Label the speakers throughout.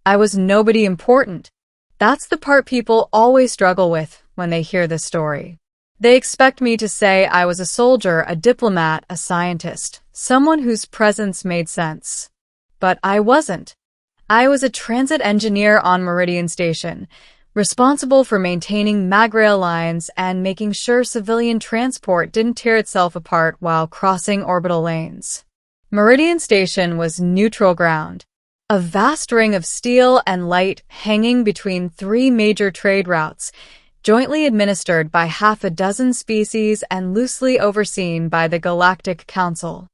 Speaker 1: I was nobody important. That's the part people always struggle with when they hear this story. They expect me to say I was a soldier, a diplomat, a scientist, someone whose presence made sense. But I wasn't. I was a transit engineer on Meridian Station, responsible for maintaining magrail lines and making sure civilian transport didn't tear itself apart while crossing orbital lanes. Meridian Station was neutral ground, a vast ring of steel and light hanging between three major trade routes, jointly administered by half a dozen species and loosely overseen by the Galactic Council.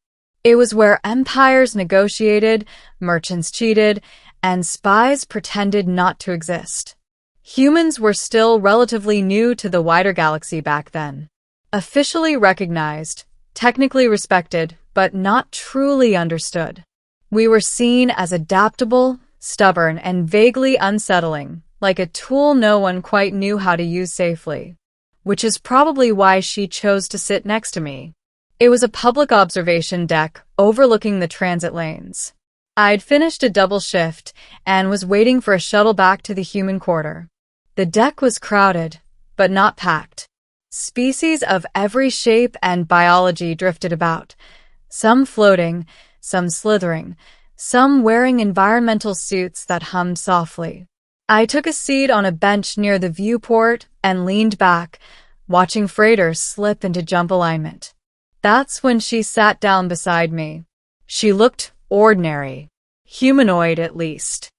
Speaker 1: It was where empires negotiated, merchants cheated, and spies pretended not to exist. Humans were still relatively new to the wider galaxy back then. Officially recognized, technically respected, but not truly understood. We were seen as adaptable, stubborn, and vaguely unsettling, like a tool no one quite knew how to use safely. Which is probably why she chose to sit next to me. It was a public observation deck overlooking the transit lanes. I'd finished a double shift and was waiting for a shuttle back to the human quarter. The deck was crowded, but not packed. Species of every shape and biology drifted about, some floating, some slithering, some wearing environmental suits that hummed softly. I took a seat on a bench near the viewport and leaned back, watching freighters slip into jump alignment. That's when she sat down beside me. She looked ordinary, humanoid at least.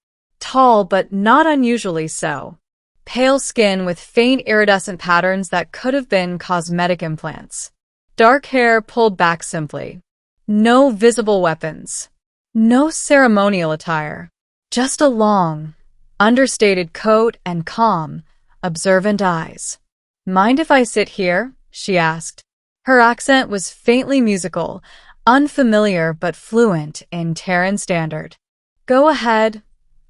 Speaker 1: Tall, but not unusually so. Pale skin with faint iridescent patterns that could have been cosmetic implants. Dark hair pulled back simply. No visible weapons. No ceremonial attire. Just a long, understated coat and calm, observant eyes. "Mind if I sit here?" she asked. Her accent was faintly musical, unfamiliar but fluent in Terran Standard. "Go ahead,"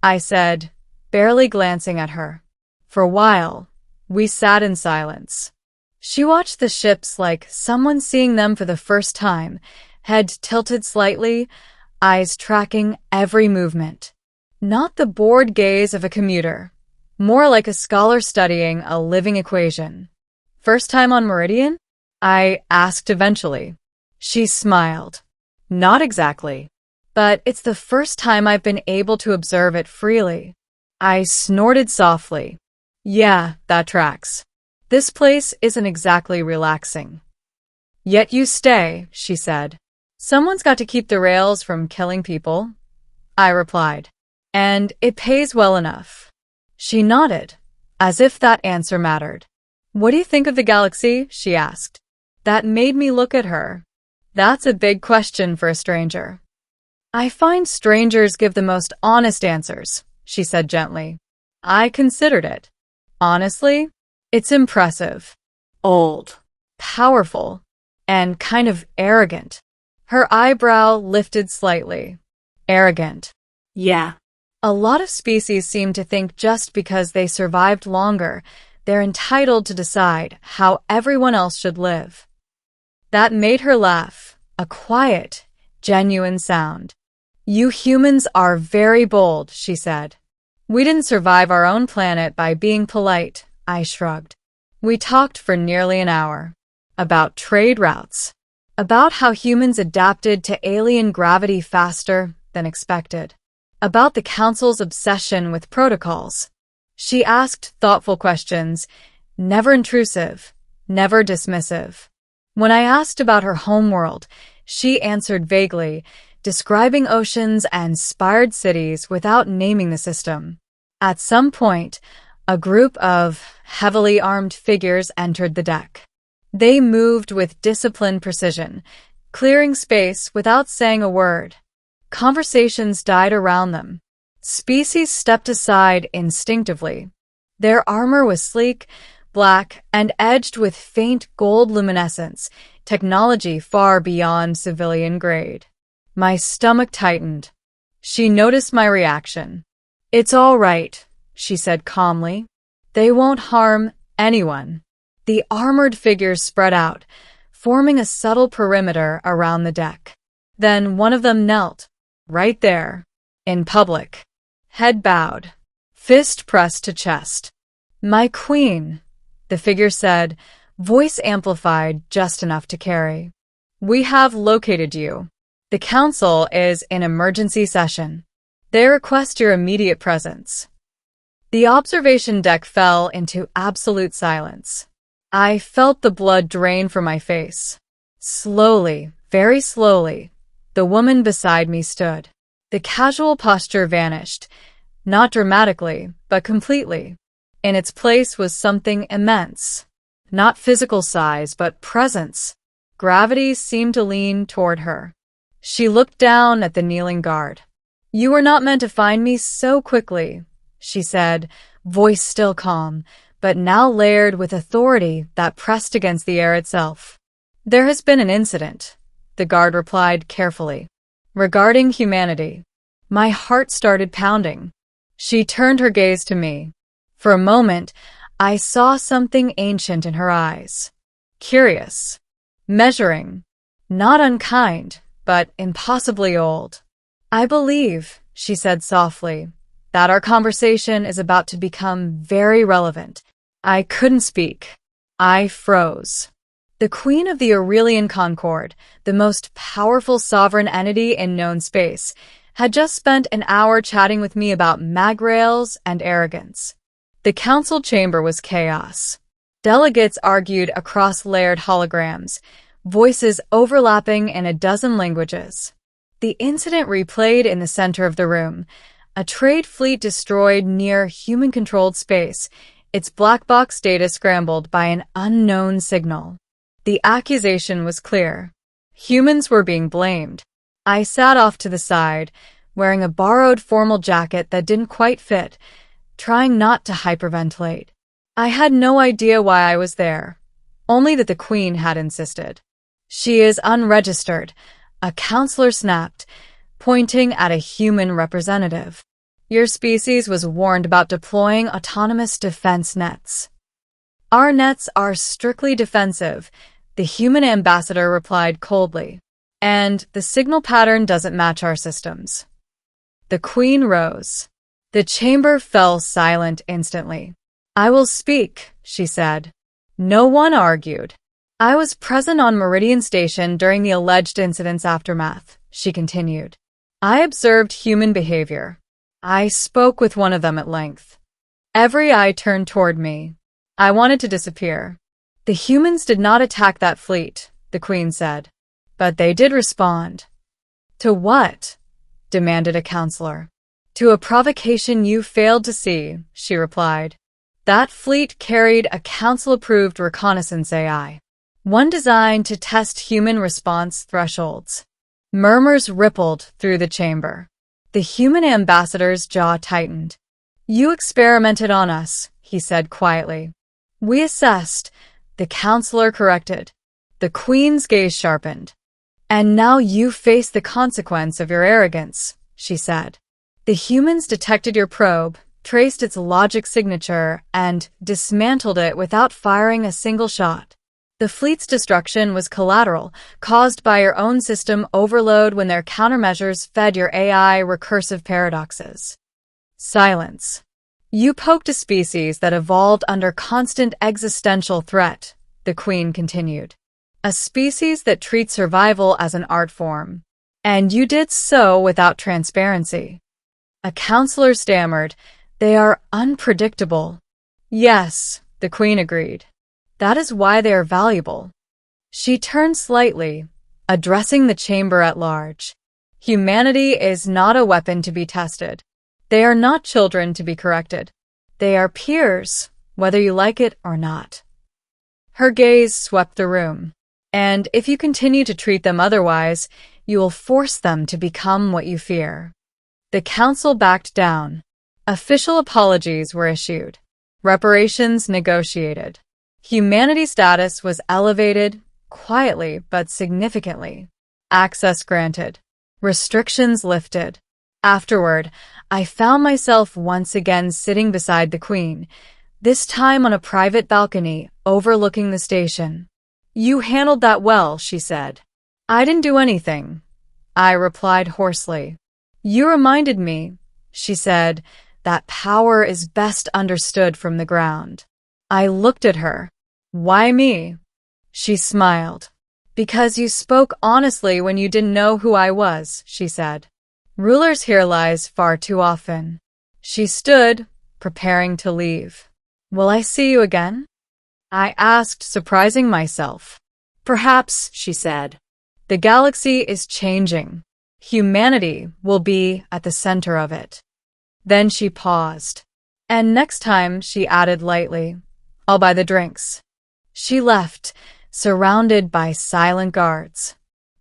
Speaker 1: I said, barely glancing at her. For a while, we sat in silence. She watched the ships like someone seeing them for the first time, head tilted slightly, eyes tracking every movement. Not the bored gaze of a commuter, more like a scholar studying a living equation. "First time on Meridian?" I asked eventually. She smiled. "Not exactly. But it's the first time I've been able to observe it freely." I snorted softly. "Yeah, that tracks. This place isn't exactly relaxing." "Yet you stay," she said. "Someone's got to keep the rails from killing people," I replied. "And it pays well enough." She nodded, as if that answer mattered. "What do you think of the galaxy?" she asked. That made me look at her. That's a big question for a stranger. "I find strangers give the most honest answers," she said gently. I considered it. Honestly, it's impressive. Old, powerful, and kind of arrogant. Her eyebrow lifted slightly. Arrogant. Yeah. A lot of species seem to think just because they survived longer, they're entitled to decide how everyone else should live. That made her laugh, a quiet, genuine sound. "You humans are very bold," she said. "We didn't survive our own planet by being polite," I shrugged. We talked for nearly an hour. About trade routes. About how humans adapted to alien gravity faster than expected. About the Council's obsession with protocols. She asked thoughtful questions, never intrusive, never dismissive. When I asked about her homeworld, she answered vaguely, describing oceans and spired cities without naming the system. At some point, a group of heavily armed figures entered the deck. They moved with disciplined precision, clearing space without saying a word. Conversations died around them. Species stepped aside instinctively. Their armor was sleek, black, and edged with faint gold luminescence, technology far beyond civilian grade. My stomach tightened. She noticed my reaction. "It's all right," she said calmly. "They won't harm anyone." The armored figures spread out, forming a subtle perimeter around the deck. Then one of them knelt, right there, in public, head bowed, fist pressed to chest. "My queen," the figure said, voice amplified just enough to carry. "We have located you. The council is in emergency session. They request your immediate presence." The observation deck fell into absolute silence. I felt the blood drain from my face. Slowly, very slowly, the woman beside me stood. The casual posture vanished, not dramatically, but completely. In its place was something immense. Not physical size, but presence. Gravity seemed to lean toward her. She looked down at the kneeling guard. "You were not meant to find me so quickly," she said, voice still calm, but now layered with authority that pressed against the air itself. "There has been an incident," the guard replied carefully. "Regarding humanity." My heart started pounding. She turned her gaze to me. For a moment, I saw something ancient in her eyes. Curious. Measuring. Not unkind, but impossibly old. "I believe," she said softly, "that our conversation is about to become very relevant." I couldn't speak. I froze. The Queen of the Aurelian Concord, the most powerful sovereign entity in known space, had just spent an hour chatting with me about magrails and arrogance. The council chamber was chaos. Delegates argued across layered holograms, voices overlapping in a dozen languages. The incident replayed in the center of the room. A trade fleet destroyed near human-controlled space, its black box data scrambled by an unknown signal. The accusation was clear. Humans were being blamed. I sat off to the side, wearing a borrowed formal jacket that didn't quite fit, trying not to hyperventilate. I had no idea why I was there, only that the Queen had insisted. "She is unregistered," a counselor snapped, pointing at a human representative. "Your species was warned about deploying autonomous defense nets." "Our nets are strictly defensive," the human ambassador replied coldly. "And the signal pattern doesn't match our systems." The Queen rose. The chamber fell silent instantly. "I will speak," she said. No one argued. "I was present on Meridian Station during the alleged incident's aftermath," she continued. "I observed human behavior. I spoke with one of them at length. Every eye turned toward me. I wanted to disappear. The humans did not attack that fleet," the Queen said. "But they did respond." "To what?" demanded a counselor. "To a provocation you failed to see," she replied. "That fleet carried a council-approved reconnaissance AI, one designed to test human response thresholds." Murmurs rippled through the chamber. The human ambassador's jaw tightened. "You experimented on us," he said quietly. "We assessed," the counselor corrected. The Queen's gaze sharpened. "And now you face the consequence of your arrogance," she said. "The humans detected your probe, traced its logic signature, and dismantled it without firing a single shot. The fleet's destruction was collateral, caused by your own system overload when their countermeasures fed your AI recursive paradoxes." Silence. "You poked a species that evolved under constant existential threat," the Queen continued. "A species that treats survival as an art form. And you did so without transparency." A counselor stammered, "They are unpredictable." "Yes," the Queen agreed. "That is why they are valuable." She turned slightly, addressing the chamber at large. "Humanity is not a weapon to be tested. They are not children to be corrected. They are peers, whether you like it or not." Her gaze swept the room. "And if you continue to treat them otherwise, you will force them to become what you fear." The council backed down. Official apologies were issued. Reparations negotiated. Humanity status was elevated, quietly but significantly. Access granted. Restrictions lifted. Afterward, I found myself once again sitting beside the Queen, this time on a private balcony overlooking the station. "You handled that well," she said. "I didn't do anything," I replied hoarsely. "You reminded me," she said, that power is best understood from the ground. I looked at her. Why me? She smiled. Because you spoke honestly when you didn't know who I was, she said. Rulers hear lies far too often. She stood, preparing to leave. Will I see you again? I asked, surprising myself. Perhaps, she said. The galaxy is changing. Humanity will be at the center of it. Then she paused. And next time, she added lightly, I'll buy the drinks. She left, surrounded by silent guards.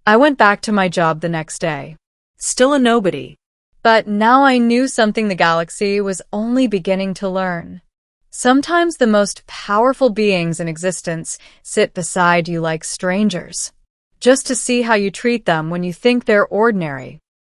Speaker 1: I went back to my job the next day. Still a nobody. But now I knew something the galaxy was only beginning to learn. Sometimes the most powerful beings in existence sit beside you like strangers, just to see how you treat them when you think they're ordinary.